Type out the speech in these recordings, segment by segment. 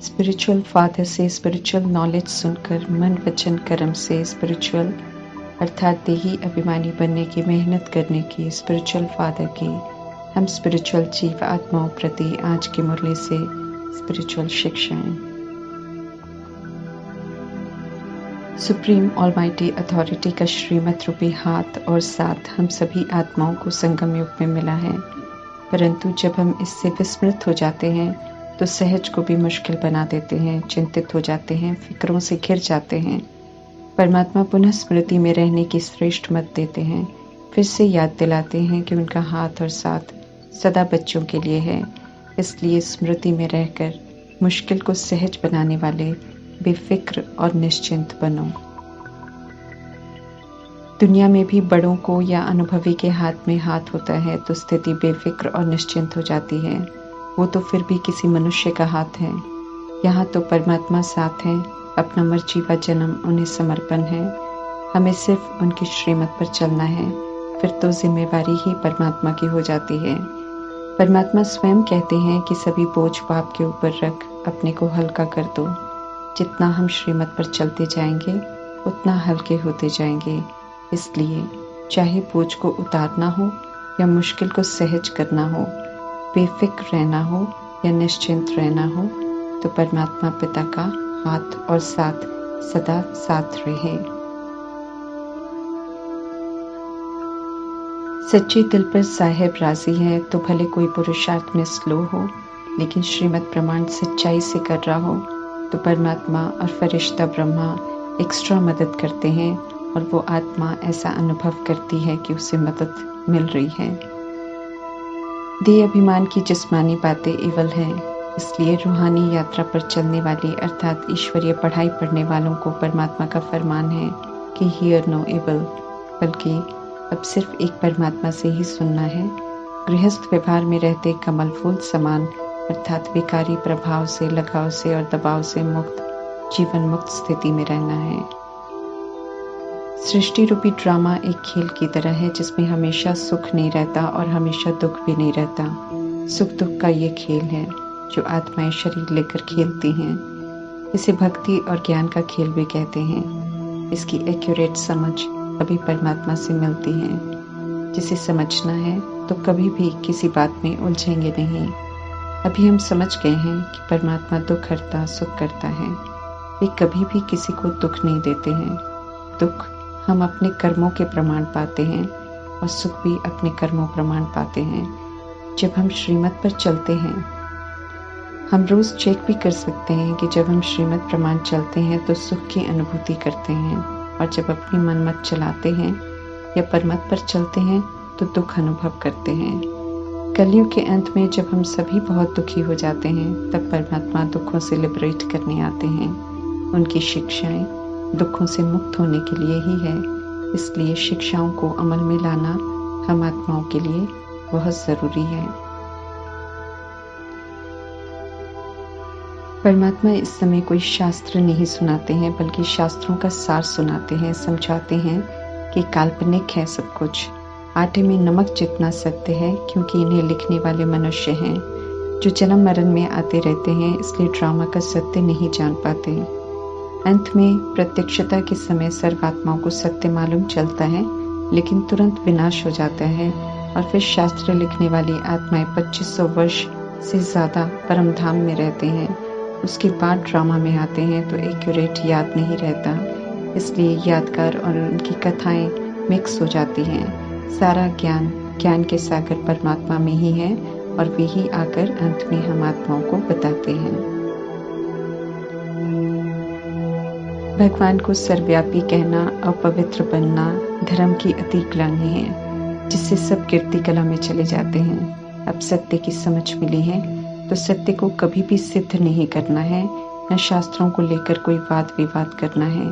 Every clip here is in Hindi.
स्पिरिचुअल फादर से स्पिरिचुअल नॉलेज सुनकर मन वचन कर्म से स्पिरिचुअल अर्थात देही अभिमानी बनने की मेहनत करने की स्पिरिचुअल फादर की हम स्पिरिचुअल जीव आत्माओं प्रति आज की मुरली से स्पिरिचुअल शिक्षाएं। सुप्रीम ऑलमाइटी अथॉरिटी का श्रीमत रूपी हाथ और साथ हम सभी आत्माओं को संगम युग में मिला है, परंतु जब हम इससे विस्मृत हो जाते हैं तो सहज को भी मुश्किल बना देते हैं, चिंतित हो जाते हैं, फिक्रों से घिर जाते हैं। परमात्मा पुनः स्मृति में रहने की श्रेष्ठ मत देते हैं, फिर से याद दिलाते हैं कि उनका हाथ और साथ सदा बच्चों के लिए है। इसलिए स्मृति में रहकर मुश्किल को सहज बनाने वाले बेफिक्र और निश्चिंत बनो। दुनिया में भी बड़ों को या अनुभवी के हाथ में हाथ होता है तो स्थिति बेफिक्र और निश्चिंत हो जाती है। वो तो फिर भी किसी मनुष्य का हाथ है। यहाँ तो परमात्मा साथ है, अपना मर्जी व जन्म उन्हें समर्पण है। हमें सिर्फ उनकी श्रीमत पर चलना है, फिर तो जिम्मेवारी ही परमात्मा की हो जाती है। परमात्मा स्वयं कहते हैं कि सभी बोझ बाप के ऊपर रख अपने को हल्का कर दो। जितना हम श्रीमत पर चलते जाएंगे उतना हल्के होते जाएंगे। इसलिए चाहे बोझ को उतारना हो या मुश्किल को सहज करना हो, बेफिक्र रहना हो या निश्चिंत रहना हो, तो परमात्मा पिता का हाथ और साथ सदा साथ रहे। सच्चे दिल पर साहेब राजी है तो भले कोई पुरुषार्थ में स्लो हो, लेकिन श्रीमत प्रमाण सच्चाई से कर रहा हो तो परमात्मा और फरिश्ता ब्रह्मा एक्स्ट्रा मदद करते हैं और वो आत्मा ऐसा अनुभव करती है कि उसे मदद मिल रही है। देह अभिमान की जिस्मानी बातें इवल हैं, इसलिए रूहानी यात्रा पर चलने वाली अर्थात ईश्वरीय पढ़ाई पढ़ने वालों को परमात्मा का फरमान है कि हियर नो इवल, बल्कि अब सिर्फ एक परमात्मा से ही सुनना है। गृहस्थ व्यवहार में रहते कमल फूल समान अर्थात विकारी प्रभाव से, लगाव से और दबाव से मुक्त जीवन मुक्त स्थिति में रहना है। सृष्टि रूपी ड्रामा एक खेल की तरह है जिसमें हमेशा सुख नहीं रहता और हमेशा दुख भी नहीं रहता। सुख दुख का ये खेल है जो आत्माएं शरीर लेकर खेलती हैं। इसे भक्ति और ज्ञान का खेल भी कहते हैं। इसकी एक्यूरेट समझ अभी परमात्मा से मिलती है। जिसे समझना है तो कभी भी किसी बात में उलझेंगे नहीं। अभी हम समझ गए हैं कि परमात्मा दुख हरता सुख करता है। वे कभी भी किसी को दुख नहीं देते हैं। दुख हम अपने कर्मों के प्रमाण पाते हैं और सुख भी अपने कर्मों प्रमाण पाते हैं। जब हम श्रीमत पर चलते हैं, हम रोज चेक भी कर सकते हैं कि जब हम श्रीमत प्रमाण चलते हैं तो सुख की अनुभूति करते हैं, और जब अपनी मनमत चलाते हैं या परमत पर चलते हैं तो दुख अनुभव करते हैं। कलयुग के अंत में जब हम सभी बहुत दुखी हो जाते हैं तब परमात्मा दुखों से लिबरेट करने आते हैं। उनकी शिक्षाएं दुखों से मुक्त होने के लिए ही है। इसलिए शिक्षाओं को अमल में लाना हम आत्माओं के लिए बहुत जरूरी है। परमात्मा इस समय कोई शास्त्र नहीं सुनाते हैं, बल्कि शास्त्रों का सार सुनाते हैं, समझाते हैं कि काल्पनिक है सब कुछ। आटे में नमक जितना सत्य है, क्योंकि इन्हें लिखने वाले मनुष्य हैं जो जन्म मरण में आते रहते हैं, इसलिए ड्रामा का सत्य नहीं जान पाते। अंत में प्रत्यक्षता के समय सर्वात्माओं को सत्य मालूम चलता है, लेकिन तुरंत विनाश हो जाता है और फिर शास्त्र लिखने वाली आत्माएं 2500 वर्ष से ज्यादा परम धाम में रहते हैं। उसके बाद ड्रामा में आते हैं तो एक्यूरेट याद नहीं रहता, इसलिए यादगार और उनकी कथाएं मिक्स हो जाती हैं। सारा ज्ञान के सागर परमात्मा में ही है और वे ही आकर अंत में हम आत्माओं को बताते हैं। भगवान को सर्वव्यापी कहना, अपवित्र बनना धर्म की अति ग्लानि है, जिससे सब कीर्ति कला में चले जाते हैं। अब सत्य की समझ मिली है तो सत्य को कभी भी सिद्ध नहीं करना है, न शास्त्रों को लेकर कोई वाद विवाद करना है।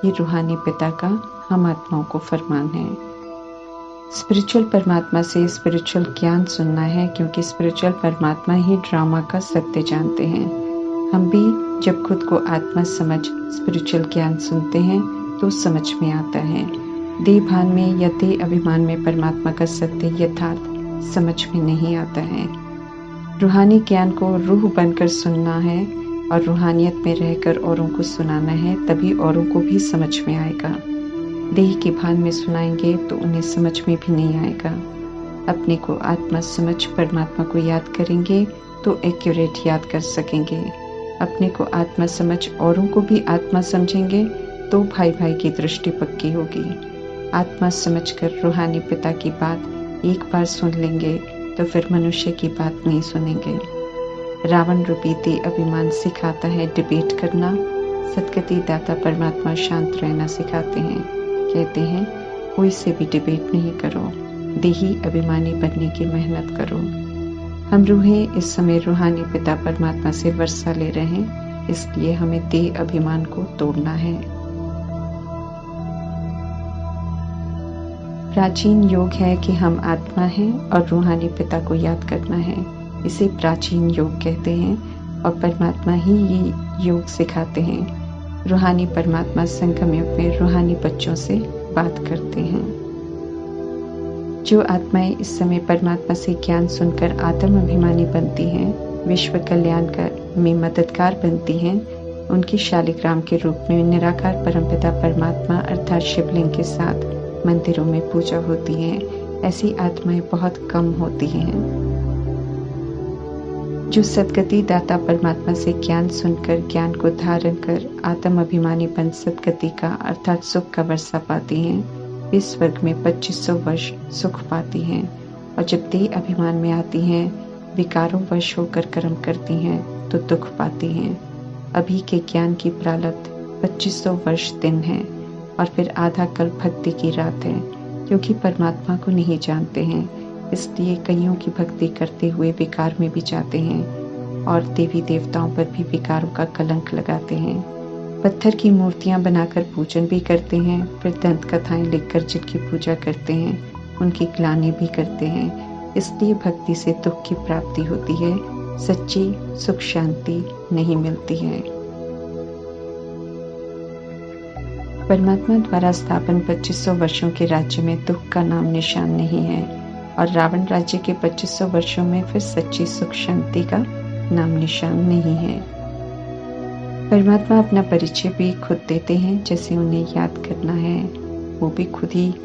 ये रूहानी पिता का हम आत्माओं को फरमान है। स्पिरिचुअल परमात्मा से स्पिरिचुअल ज्ञान सुनना है, क्योंकि स्पिरिचुअल परमात्मा ही ड्रामा का सत्य जानते हैं। हम भी जब खुद को आत्मा समझ स्पिरिचुअल ज्ञान सुनते हैं तो समझ में आता है। देह भान में या देह अभिमान में परमात्मा का सत्य यथार्थ समझ में नहीं आता है। रूहानी ज्ञान को रूह बनकर सुनना है, और रूहानियत में रहकर औरों को सुनाना है, तभी औरों को भी समझ में आएगा। देह के भान में सुनाएंगे तो उन्हें समझ में भी नहीं आएगा। अपने को आत्मा समझ परमात्मा को याद करेंगे तो एक्यूरेट याद कर सकेंगे। अपने को आत्मा समझ औरों को भी आत्मा समझेंगे तो भाई भाई की दृष्टि पक्की होगी। आत्मा समझकर रूहानी पिता की बात एक बार सुन लेंगे तो फिर मनुष्य की बात नहीं सुनेंगे। रावण रूपी देह अभिमान सिखाता है डिबेट करना, सदगति दाता परमात्मा शांत रहना सिखाते हैं। कहते हैं कोई से भी डिबेट नहीं करो, देही अभिमानी बनने की मेहनत करो। हम रूहें इस समय रूहानी पिता परमात्मा से वर्षा ले रहे हैं, इसलिए हमें देह अभिमान को तोड़ना है। प्राचीन योग है कि हम आत्मा हैं और रूहानी पिता को याद करना है। इसे प्राचीन योग कहते हैं और परमात्मा ही ये योग सिखाते हैं। रूहानी परमात्मा संगम युग में रूहानी बच्चों से बात करते हैं। जो आत्माएं इस समय परमात्मा से ज्ञान सुनकर आत्म अभिमानी बनती हैं, विश्व कल्याण में मददगार बनती हैं, उनकी शालिग्राम के रूप में निराकार परमपिता परमात्मा अर्थात शिवलिंग के साथ मंदिरों में पूजा होती है। ऐसी आत्माएं बहुत कम होती हैं। जो सदगति दाता परमात्मा से ज्ञान सुनकर ज्ञान को धारण कर आत्म अभिमानी बन सदगति का अर्थात सुख का वर्षा पाती हैं, वे स्वर्ग में 2500 वर्ष सुख पाती हैं। और जब देह अभिमान में आती हैं, विकारों वश होकर कर्म करती हैं तो दुख पाती हैं। अभी के ज्ञान की प्रारब्ध 2500 वर्ष दिन है और फिर आधा कल्प भक्ति की रात है। क्योंकि परमात्मा को नहीं जानते हैं, इसलिए कईयों की भक्ति करते हुए विकार में भी जाते हैं और देवी देवताओं पर भी विकारों का कलंक लगाते हैं। पत्थर की मूर्तियां बनाकर पूजन भी करते हैं, फिर दंत कथाएं लिखकर जिनकी पूजा करते हैं उनकी ग्लानि भी करते हैं। इसलिए भक्ति से दुख की प्राप्ति होती है, सच्ची सुख शांति नहीं मिलती है। परमात्मा द्वारा स्थापन 2500 वर्षों के राज्य में दुख का नाम निशान नहीं है और रावण राज्य के 2500 वर्षों में फिर सच्ची सुख शांति का नाम निशान नहीं है। परमात्मा अपना परिचय भी खुद देते हैं, जैसे उन्हें याद करना है वो भी खुद ही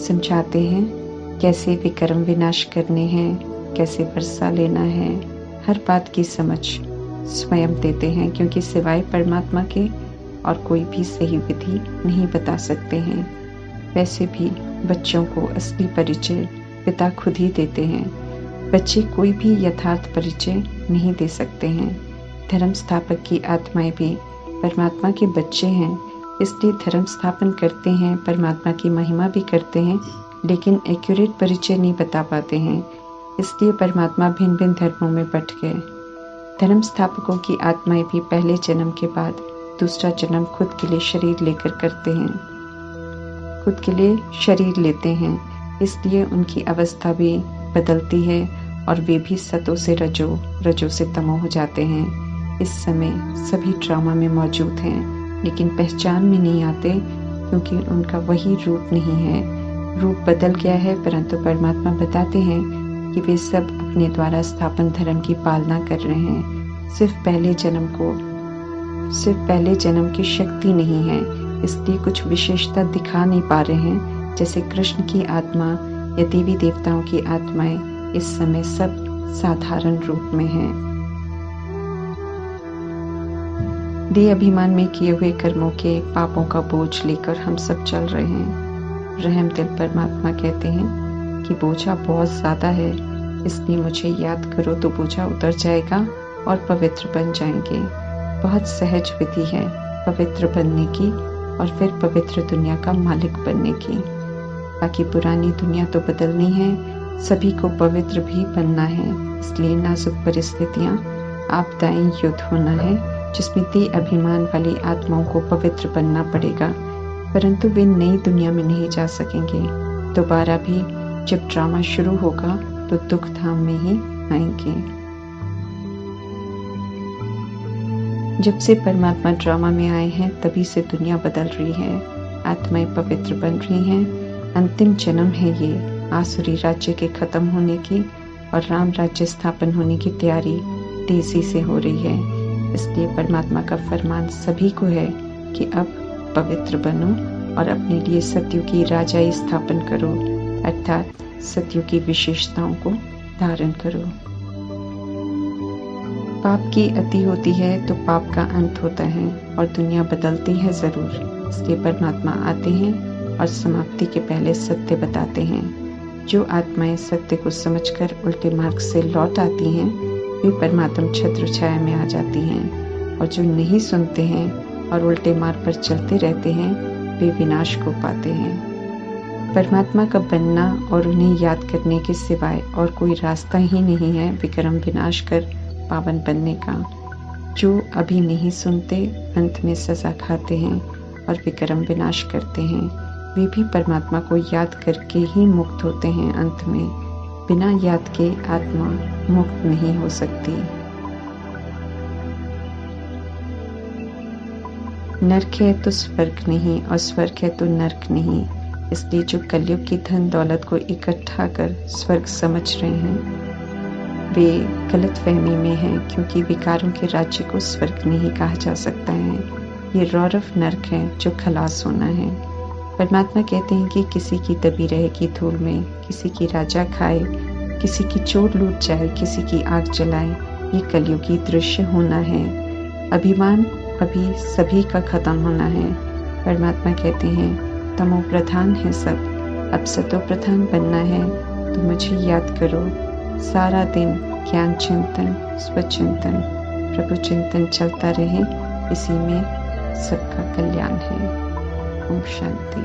समझाते हैं। कैसे विक्रम विनाश करने हैं, कैसे वर्षा लेना है, हर बात की समझ स्वयं देते हैं, क्योंकि सिवाय परमात्मा के और कोई भी सही विधि नहीं बता सकते हैं। वैसे भी बच्चों को असली परिचय पिता खुद ही देते हैं। बच्चे कोई भी यथार्थ परिचय नहीं दे सकते हैं। धर्म स्थापक की आत्माएं भी परमात्मा के बच्चे हैं, इसलिए धर्म स्थापन करते हैं, परमात्मा की महिमा भी करते हैं, लेकिन एक्यूरेट परिचय नहीं बता पाते हैं। इसलिए परमात्मा भिन्न भिन्न धर्मों में बंट गए। धर्म स्थापकों की आत्माएं भी पहले जन्म के बाद दूसरा जन्म खुद के लिए शरीर लेकर करते हैं, खुद के लिए शरीर लेते हैं, इसलिए उनकी अवस्था भी बदलती है और वे भी सतों से रजो, रजो से तमो हो जाते हैं। इस समय सभी ट्रॉमा में मौजूद हैं, लेकिन पहचान में नहीं आते, क्योंकि उनका वही रूप नहीं है। रूप बदल गया है, परंतु परमात्मा बताते हैं कि वे सब अपने द्वारा स्थापन धर्म की पालना कर रहे हैं। सिर्फ पहले जन्म की शक्ति नहीं है, इसलिए कुछ विशेषता दिखा नहीं पा रहे हैं। जैसे कृष्ण की आत्मा या देवी देवताओं की आत्माएं इस समय सब साधारण रूप में हैं। देह अभिमान में किए हुए कर्मों के पापों का बोझ लेकर हम सब चल रहे हैं। रहम दिल परमात्मा कहते हैं कि बोझा बहुत ज्यादा है, इसलिए मुझे याद करो तो बोझा उतर जाएगा और पवित्र बन जाएंगे। बहुत सहज विधि है पवित्र बनने की और फिर पवित्र दुनिया का मालिक बनने की। बाकी पुरानी दुनिया तो बदलनी है, सभी को पवित्र भी बनना है। इसलिए नाजुक परिस्थितियां, आपदाएं, युद्ध होना है, जिसमें देह अभिमान वाली आत्माओं को पवित्र बनना पड़ेगा, परंतु वे नई दुनिया में नहीं जा सकेंगे। दोबारा भी जब ड्रामा शुरू होगा तो दुख धाम में ही आएंगे। जब से परमात्मा ड्रामा में आए हैं तभी से दुनिया बदल रही है, आत्माएं पवित्र बन रही हैं। अंतिम जन्म है ये आसुरी राज्य के खत्म होने की और राम राज्य स्थापन होने की तैयारी तेजी से हो रही है। इसलिए परमात्मा का फरमान सभी को है कि अब पवित्र बनो और अपने लिए सत्युग की राजाई स्थापन करो, अर्थात सत्युग की विशेषताओं को धारण करो। पाप की अति होती है तो पाप का अंत होता है और दुनिया बदलती है जरूर। इसलिए परमात्मा आते हैं और समाप्ति के पहले सत्य बताते हैं। जो आत्माएं सत्य को समझकर उल्टे मार्ग से लौट आती हैं वे परमात्मा छत्र छाया में आ जाती हैं, और जो नहीं सुनते हैं और उल्टे मार्ग पर चलते रहते हैं वे विनाश को पाते हैं। परमात्मा का बनना और उन्हें याद करने के सिवाय और कोई रास्ता ही नहीं है विक्रम विनाश कर पावन बनने का। जो अभी नहीं सुनते अंत में सजा खाते हैं और विक्रम विनाश करते हैं वे भी परमात्मा को याद करके ही मुक्त होते हैं अंत में। बिना याद के आत्मा मुक्त नहीं हो सकती। नरक है तो स्वर्ग नहीं और स्वर्ग है तो नरक नहीं। इसलिए जो कलयुग की धन दौलत को इकट्ठा कर स्वर्ग समझ रहे हैं वे गलत फहमी में हैं, क्योंकि विकारों के राज्य को स्वर्ग नहीं कहा जा सकता है। ये रौरव नरक है जो खलास होना है। परमात्मा कहते हैं कि किसी की दबी रहेगी धूल में, किसी की राजा खाए, किसी की चोर लूट जाए, किसी की आग जलाए। ये कलयुगी दृश्य होना है। अभिमान अभी सभी का खत्म होना है। परमात्मा कहते हैं तमो प्रधान है सब, अब सतो प्रधान बनना है तो मुझे याद करो। सारा दिन ज्ञान चिंतन, स्वचिंतन, प्रभु चिंतन चलता रहे, इसी में सबका कल्याण है। ओम शांति।